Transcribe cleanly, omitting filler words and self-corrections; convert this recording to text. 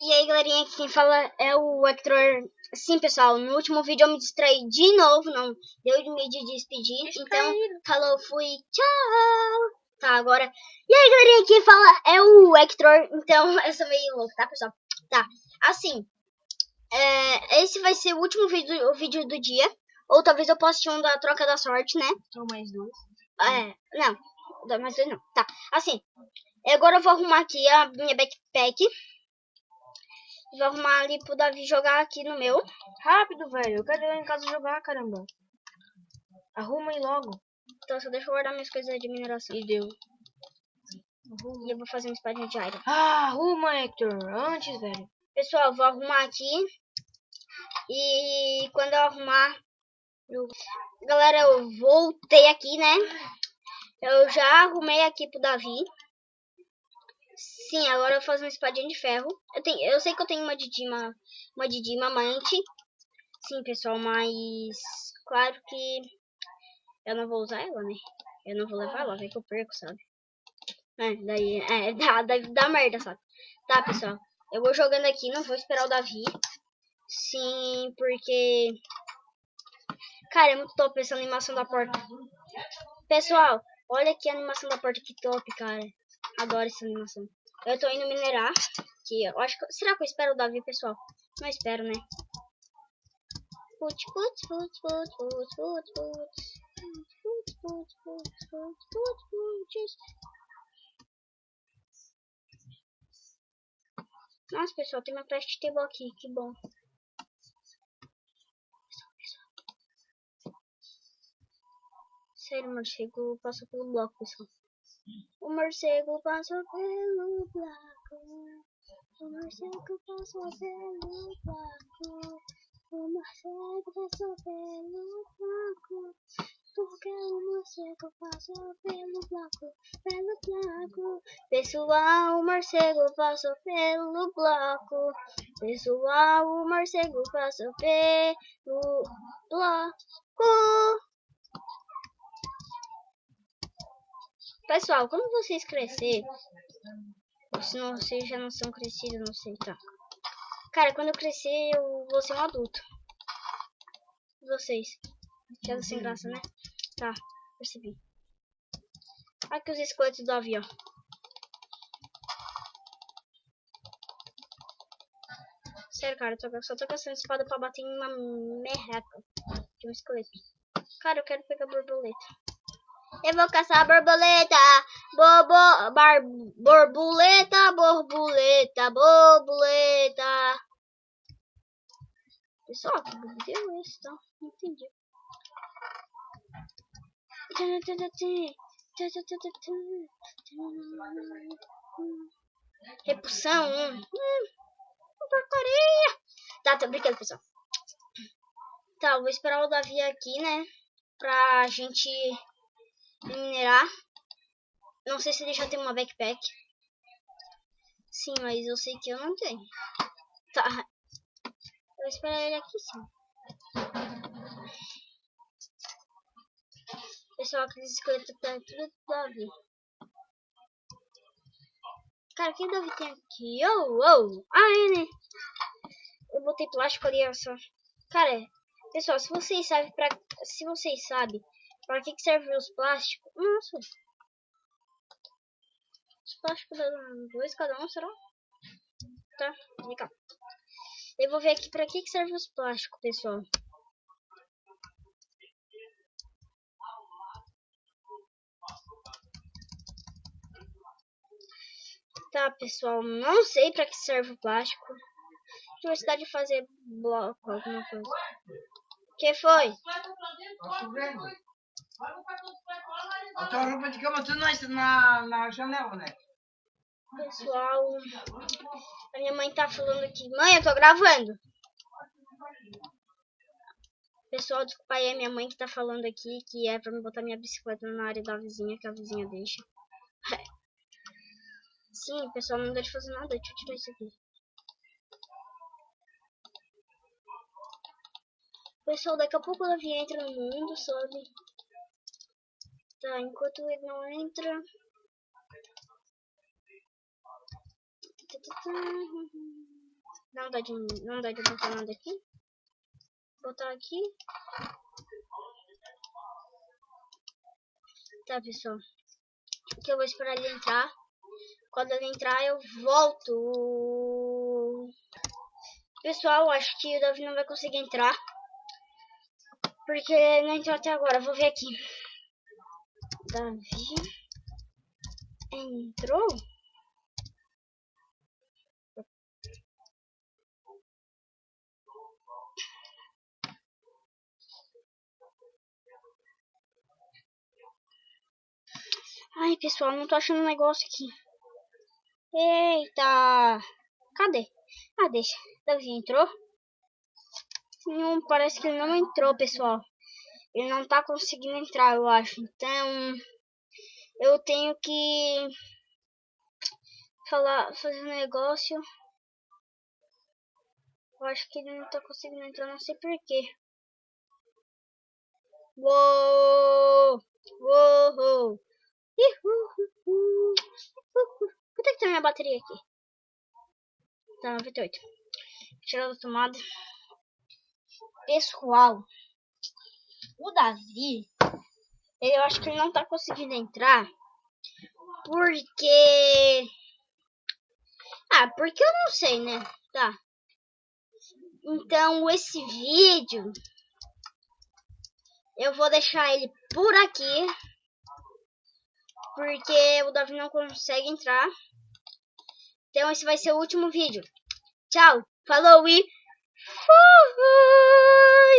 E aí, galerinha, aqui quem fala é o Hector. Sim, pessoal, no último vídeo eu me distraí de novo, não deu de me despedir. Então, falou, fui, tchau. Tá, agora... E aí, galerinha, quem fala é o Hector. Então, eu sou meio louco, tá, pessoal? Tá, assim, esse vai ser o último vídeo do dia. Ou talvez eu poste um da troca da sorte, né? Ou mais dois. Não, mais dois não. Tá, assim, agora eu vou arrumar aqui a minha backpack. Vou arrumar ali pro Davi jogar aqui no meu. Rápido, velho. Eu quero ir lá em casa jogar, caramba. Arruma aí logo. Então só deixa eu guardar minhas coisas de mineração. E deu. E eu vou fazer uma espadinha de iron. Ah, arruma, Hector. Antes, velho. Pessoal, vou arrumar aqui. E quando eu arrumar... Galera, eu voltei aqui, né? Eu já arrumei aqui pro Davi. Sim, agora eu vou fazer uma espadinha de ferro. Eu sei que eu tenho uma de diamante. Sim, pessoal, mas... Claro que... eu não vou usar ela, né? Eu não vou levar ela, vai que eu perco, sabe? Dá merda, sabe? Tá, pessoal. Eu vou jogando aqui, não vou esperar o Davi. Sim, porque... Cara, é muito top essa animação da porta. Pessoal, olha aqui a animação da porta, que top, cara. Adoro essa animação. Eu tô indo minerar. Que eu acho que... Será que eu espero o Davi, pessoal? Não espero, né? Putz. Nossa, pessoal, tem uma craft table aqui, que bom. Sério, o morcego passou pelo bloco, pessoal. O morcego passou pelo bloco. O morcego passou pelo bloco. O morcego passou pelo bloco. Porque o morcego passou pelo bloco. Pessoal, o morcego passou pelo bloco. Pessoal, o morcego passou pelo bloco. Pessoal, quando vocês crescerem, se não, vocês já não são crescidos, não sei, tá? Cara, quando eu crescer, eu vou ser um adulto. Vocês. Já sem graça, né? Tá, percebi. Aqui os esqueletos do avião. Sério, cara, eu só tô caçando espada pra bater em uma merreca de um esqueleto. Cara, eu quero pegar borboleta. Eu vou caçar borboleta. Borboleta. Pessoal, que bug deu esse, tá? Não entendi. Repulsão. Porcaria. Tá, tô brincando, pessoal. Tá, vou esperar o Davi aqui, né? Pra gente minerar. Não sei se ele já tem uma backpack. Sim, mas eu sei que eu não tenho. Tá. Eu vou esperar ele aqui, sim. Pessoal, aqueles esqueletos tá tudo do Davi. Cara, quem Davi tem aqui? Ah, né? Eu botei plástico ali, olha só. Cara, pessoal, se vocês sabem pra que servem os plásticos... Nossa. Os plásticos dão 2 cada um, será? Tá, vem cá. Eu vou ver aqui pra que servem os plásticos, pessoal. Tá, pessoal, não sei pra que serve o plástico. Diversidade de fazer bloco, alguma coisa. Que foi? A tua roupa de cama tudo na janela, né? Pessoal, a minha mãe tá falando aqui. Mãe, eu tô gravando. Pessoal, desculpa aí, a minha mãe que tá falando aqui que é pra me botar minha bicicleta na área da vizinha, que a vizinha deixa. Sim, pessoal, não dá de fazer nada. Deixa eu tirar isso aqui. Pessoal, daqui a pouco o Davi entra no mundo, sabe? Tá, enquanto ele não entra... Não dá de botar nada aqui. Vou botar aqui. Tá, pessoal. Aqui eu vou esperar ele entrar. Quando ele entrar, eu volto. Pessoal, acho que o Davi não vai conseguir entrar. Porque ele não entrou até agora. Vou ver aqui. Davi entrou? Ai, pessoal, não tô achando um negócio aqui. Eita! Cadê? Ah, deixa. Davi entrou? Não, parece que ele não entrou, pessoal. Ele não tá conseguindo entrar, eu acho. Então, eu tenho que fazer um negócio. Eu acho que ele não tá conseguindo entrar, não sei porquê. Uou! Uou! Quanto é que tá minha bateria aqui? Tá 98. Tirar da tomada. Pessoal, o Davi, eu acho que ele não tá conseguindo entrar. Porque... porque eu não sei, né? Tá. Então, esse vídeo... eu vou deixar ele por aqui. Porque o Davi não consegue entrar. Então, esse vai ser o último vídeo. Tchau. Falou e... fui!